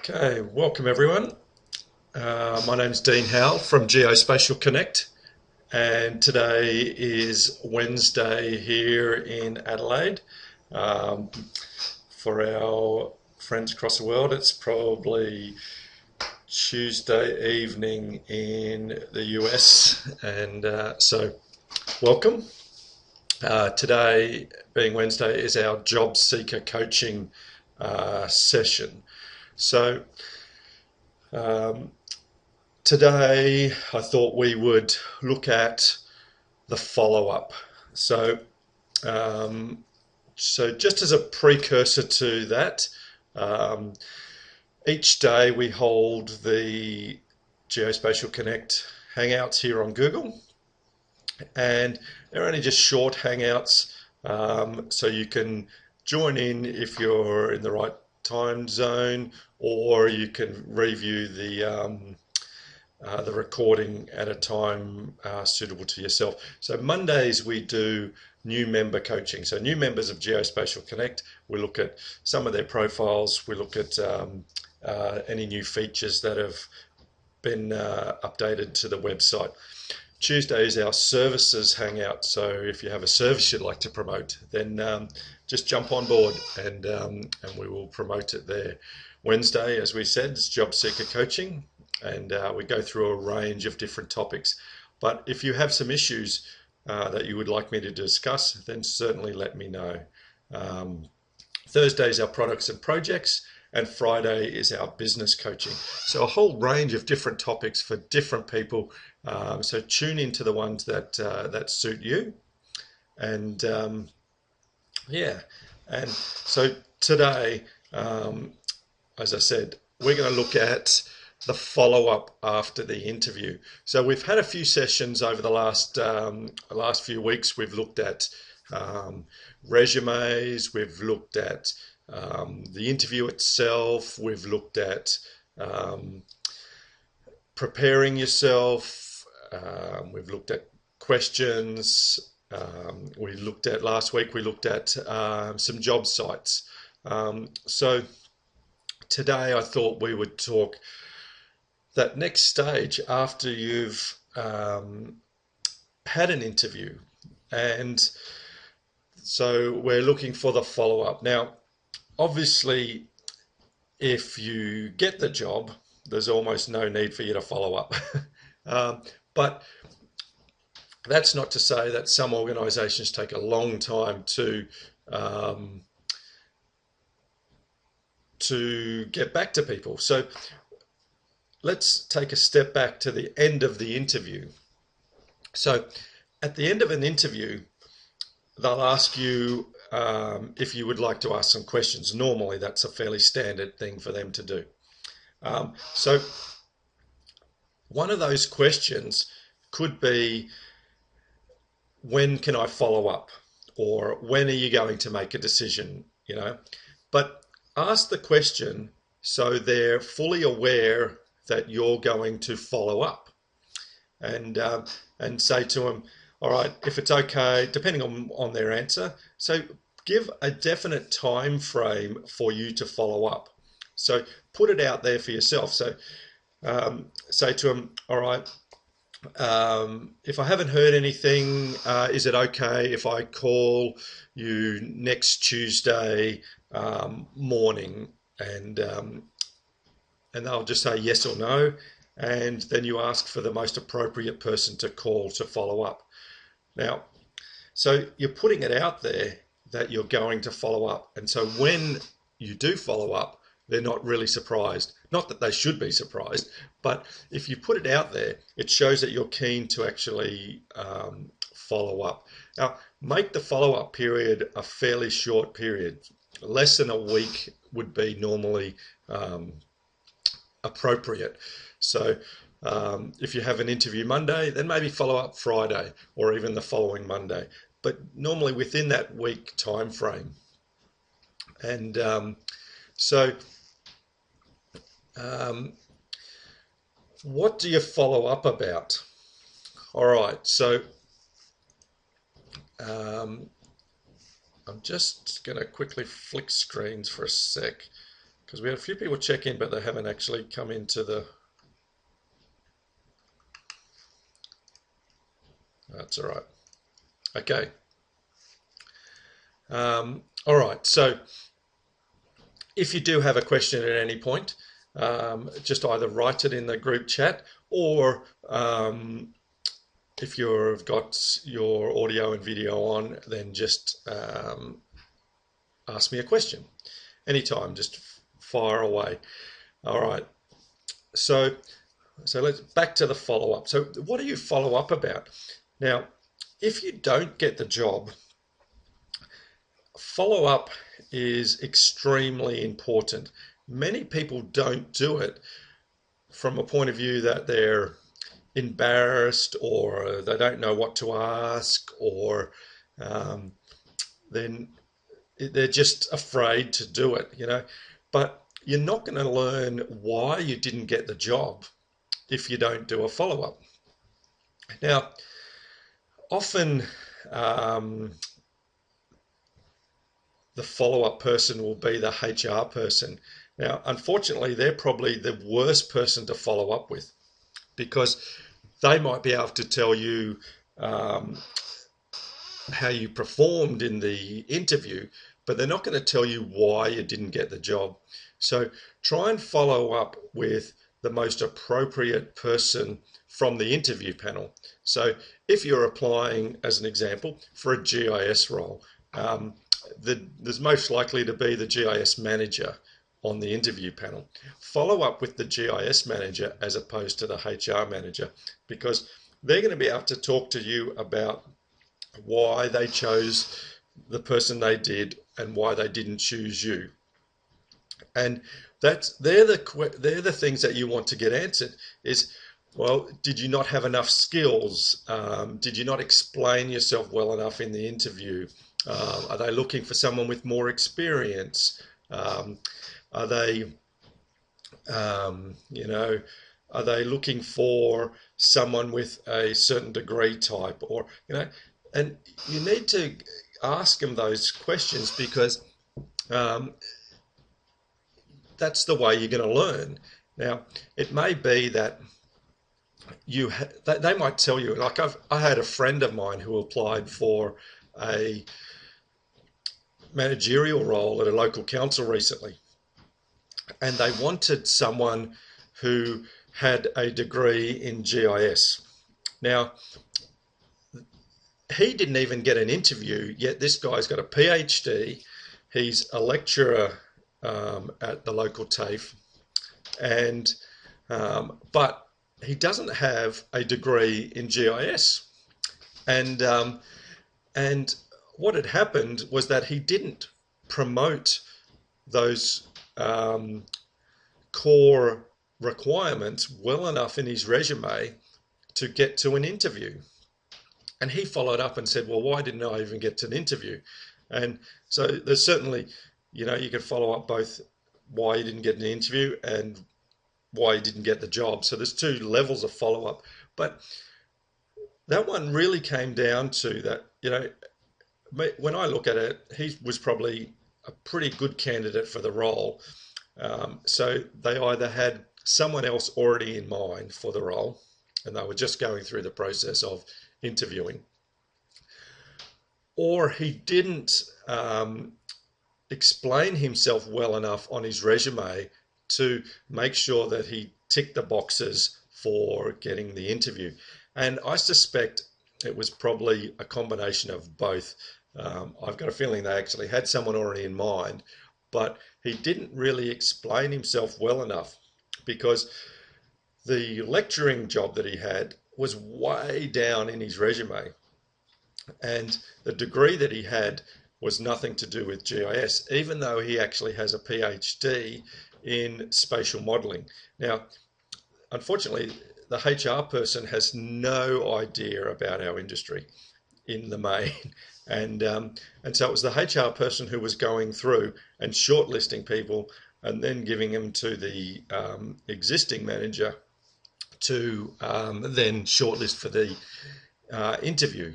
Okay, welcome everyone. My name's Dean Howell from GeoSpatial Connect, and today is Wednesday here in Adelaide. Um, for our friends across the world, it's probably Tuesday evening in the US, and so welcome. Today, being Wednesday, is our job seeker coaching session. So, um, today, I thought we would look at the follow-up. So, um, so just as a precursor to that, um, each day we hold the GeoSpatial Connect Hangouts here on Google, and they're only just short Hangouts, so you can join in if you're in the right time zone, or you can review the recording at a time suitable to yourself. So Mondays we do new member coaching. So new members of GeoSpatial Connect, we look at some of their profiles, we look at any new features that have been updated to the website. Tuesday is our services hangout. So if you have a service you'd like to promote, then just jump on board and we will promote it there. Wednesday, as we said, is job seeker coaching, and we go through a range of different topics. But if you have some issues that you would like me to discuss, then certainly let me know. Thursday is our products and projects, and Friday is our business coaching. So a whole range of different topics for different people. So tune into the ones that suit you. And yeah, and so today, as I said, we're going to look at the follow-up after the interview. So we've had a few sessions over the last few weeks. We've looked at resumes, we've looked at the interview itself, we've looked at preparing yourself, we've looked at questions, we looked at last week, we looked at some job sites. So today I thought we would talk that next stage after you've had an interview. And so we're looking for the follow-up. Now, obviously, if you get the job, there's almost no need for you to follow up. But that's not to say that some organisations take a long time to get back to people. So let's take a step back to the end of the interview. So at the end of an interview, they'll ask you if you would like to ask some questions. Normally, that's a fairly standard thing for them to do. So one of those questions could be, when can I follow up? Or when are you going to make a decision? But ask the question so they're fully aware that you're going to follow up, and say to them, all right, if it's okay, depending on their answer, so give a definite time frame for you to follow up. So put it out there for yourself. So say to them, all right, if I haven't heard anything, is it okay if I call you next Tuesday morning? And they'll just say yes or no, and then you ask for the most appropriate person to call to follow up. Now, so you're putting it out there that you're going to follow up, and so when you do follow up, they're not really surprised. Not that they should be surprised, but if you put it out there, it shows that you're keen to actually follow up. Now, make the follow-up period a fairly short period. Less than a week would be normally appropriate. So if you have an interview Monday, then maybe follow up Friday or even the following Monday, but normally within that week time frame. And what do you follow up about? All right, so I'm just going to quickly flick screens for a sec. because we had a few people check in, but they haven't actually come into the... That's all right. Okay. All right. So if you do have a question at any point, just either write it in the group chat, or if you've got your audio and video on, then just ask me a question anytime. Just fire away. All right. So let's back to the follow-up. So what do you follow up about? Now, if you don't get the job, follow-up is extremely important. Many people don't do it from a point of view that they're embarrassed, or they don't know what to ask, or then they're just afraid to do it, you know. But you're not going to learn why you didn't get the job if you don't do a follow-up. Now, often the follow-up person will be the HR person. Now, unfortunately, they're probably the worst person to follow up with, because they might be able to tell you how you performed in the interview, but they're not going to tell you why you didn't get the job. So try and follow up with the most appropriate person from the interview panel. So if you're applying, as an example, for a GIS role, there's most likely to be the GIS manager on the interview panel. Follow up with the GIS manager as opposed to the HR manager, because they're going to be able to talk to you about why they chose the person they did and why they didn't choose you. And they're the things that you want to get answered. Is, well, did you not have enough skills? Did you not explain yourself well enough in the interview? Are they looking for someone with more experience? Are they, are they looking for someone with a certain degree type, or, and you need to ask them those questions, because that's the way you're going to learn. Now, it may be that they might tell you, like I had a friend of mine who applied for a managerial role at a local council recently, and they wanted someone who had a degree in GIS. Now, he didn't even get an interview, yet this guy's got a PhD. He's a lecturer at the local TAFE, and but he doesn't have a degree in GIS. And what had happened was that he didn't promote those core requirements well enough in his resume to get to an interview. And he followed up and said, well, why didn't I even get to an interview? And so there's certainly, you can follow up both why you didn't get an interview and why you didn't get the job. So there's two levels of follow-up. But that one really came down to that, when I look at it, he was probably a pretty good candidate for the role. So they either had someone else already in mind for the role, and they were just going through the process of interviewing, or he didn't explain himself well enough on his resume to make sure that he ticked the boxes for getting the interview. And I suspect it was probably a combination of both. I've got a feeling they actually had someone already in mind, but he didn't really explain himself well enough, because the lecturing job that he had was way down in his resume, and the degree that he had was nothing to do with GIS, even though he actually has a PhD in spatial modeling. Now, unfortunately, the HR person has no idea about our industry in the main. And so it was the HR person who was going through and shortlisting people and then giving them to the existing manager to then shortlist for the interview.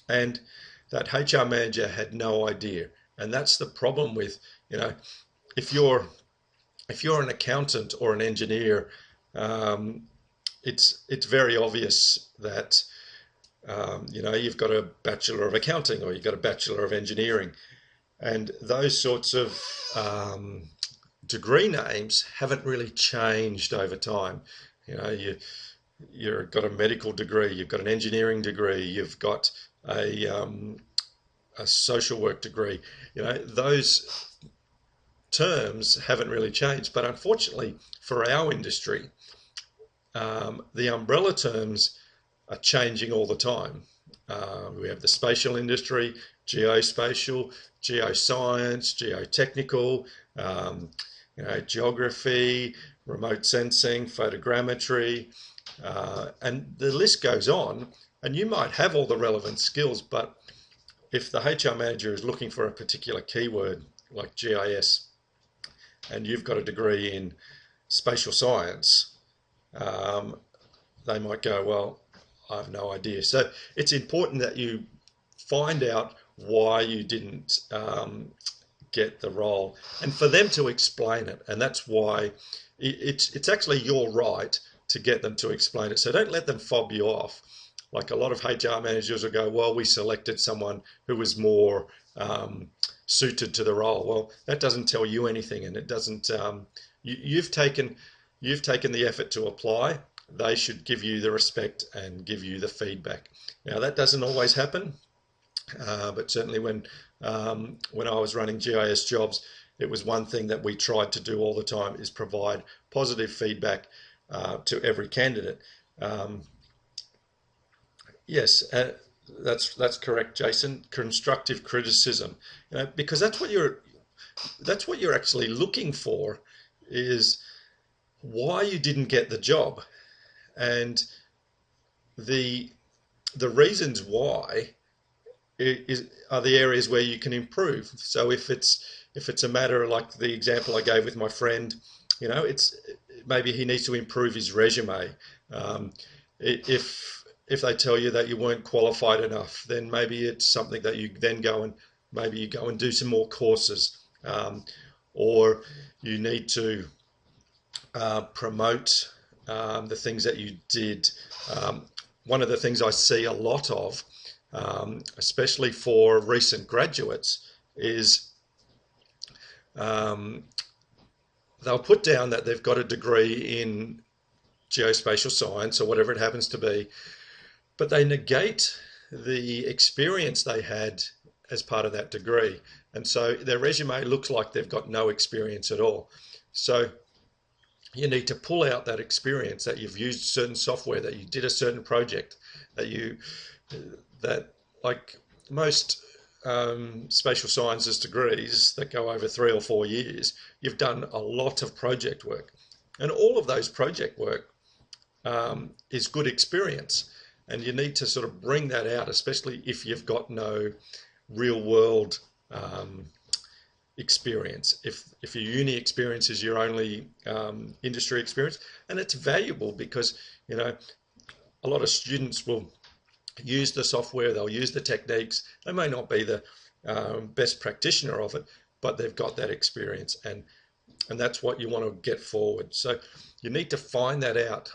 And that HR manager had no idea. And that's the problem with, if you're if you're an accountant or an engineer, it's very obvious that you've got a Bachelor of Accounting or you've got a Bachelor of Engineering, and those sorts of degree names haven't really changed over time. You've got a medical degree, you've got an engineering degree, you've got a social work degree. Those terms haven't really changed, but unfortunately for our industry, the umbrella terms are changing all the time. We have the spatial industry, geospatial, geoscience, geotechnical, geography, remote sensing, photogrammetry, and the list goes on. And you might have all the relevant skills, but if the HR manager is looking for a particular keyword like GIS, and you've got a degree in spatial science, they might go, well, I have no idea. So it's important that you find out why you didn't get the role, and for them to explain it. And that's why it's actually your right to get them to explain it. So don't let them fob you off. Like a lot of HR managers will go, well, we selected someone who was more suited to the role. Well, that doesn't tell you anything, and it doesn't. You've taken the effort to apply. They should give you the respect and give you the feedback. Now that doesn't always happen, but certainly when I was running GIS jobs, it was one thing that we tried to do all the time, is provide positive feedback to every candidate. Yes, that's correct, Jason. Constructive criticism, because that's what you're actually looking for, is why you didn't get the job, and the reasons why are the areas where you can improve. So if it's a matter like the example I gave with my friend, it's maybe he needs to improve his resume. If they tell you that you weren't qualified enough, then maybe it's something that you then go and do some more courses, or you need to promote the things that you did. One of the things I see a lot of, especially for recent graduates, is they'll put down that they've got a degree in geospatial science or whatever it happens to be, but they negate the experience they had as part of that degree. And so their resume looks like they've got no experience at all. So you need to pull out that experience, that you've used certain software, that you did a certain project, that like most spatial sciences degrees that go over 3 or 4 years, you've done a lot of project work. And all of those project work is good experience. And you need to sort of bring that out, especially if you've got no real world experience. If your uni experience is your only industry experience, and it's valuable because, a lot of students will use the software, they'll use the techniques. They may not be the best practitioner of it, but they've got that experience, and that's what you want to get forward. So you need to find that out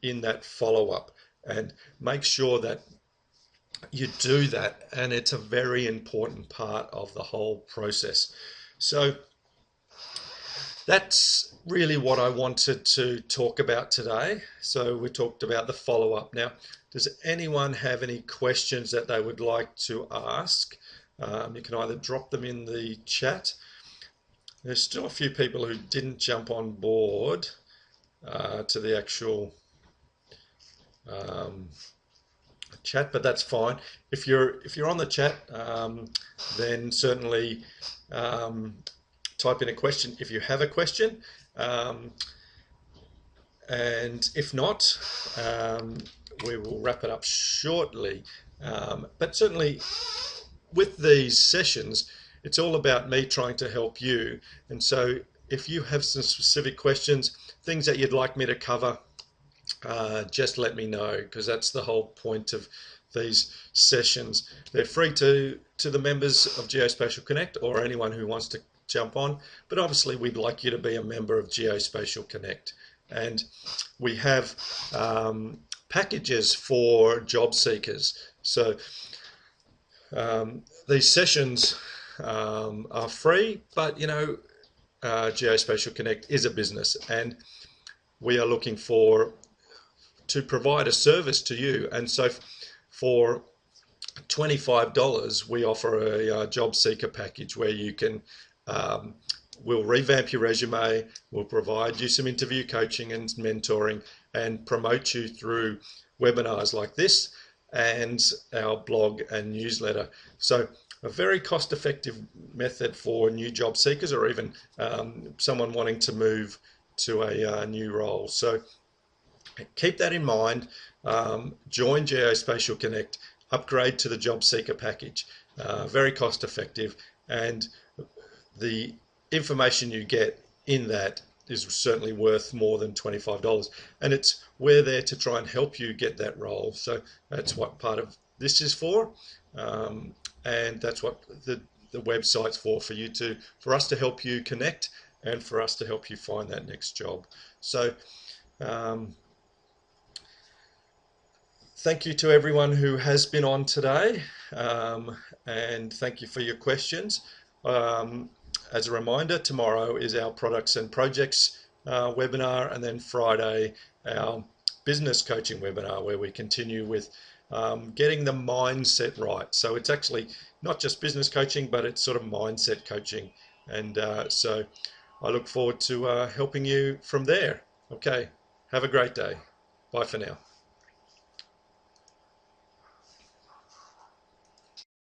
in that follow-up, and make sure that you do that, and it's a very important part of the whole process. So that's really what I wanted to talk about today. So we talked about the follow-up. Now, does anyone have any questions that they would like to ask? You can either drop them in the chat. There's still a few people who didn't jump on board to the actual chat, but that's fine. If you're on the chat, then certainly type in a question if you have a question, and if not, we will wrap it up shortly. But certainly with these sessions, it's all about me trying to help you. And so if you have some specific questions, things that you'd like me to cover, just let me know, because that's the whole point of these sessions. They're free to the members of GeoSpatial Connect, or anyone who wants to jump on. But obviously we'd like you to be a member of GeoSpatial Connect. And we have packages for job seekers. So these sessions are free, but GeoSpatial Connect is a business, and we are looking to provide a service to you. And so for $25 we offer a job seeker package where you can we'll revamp your resume, we'll provide you some interview coaching and mentoring, and promote you through webinars like this and our blog and newsletter. So a very cost-effective method for new job seekers, or even someone wanting to move to a new role. So keep that in mind. Join GeoSpatial Connect, upgrade to the job seeker package. Very cost effective, and the information you get in that is certainly worth more than $25. And we're there to try and help you get that role. So that's what part of this is for, and that's what the website's for us to help you connect and for us to help you find that next job. So thank you to everyone who has been on today, and thank you for your questions. As a reminder, tomorrow is our products and projects webinar, and then Friday our business coaching webinar, where we continue with getting the mindset right. So it's actually not just business coaching, but it's sort of mindset coaching, and so I look forward to helping you from there. Okay, have a great day. Bye for now.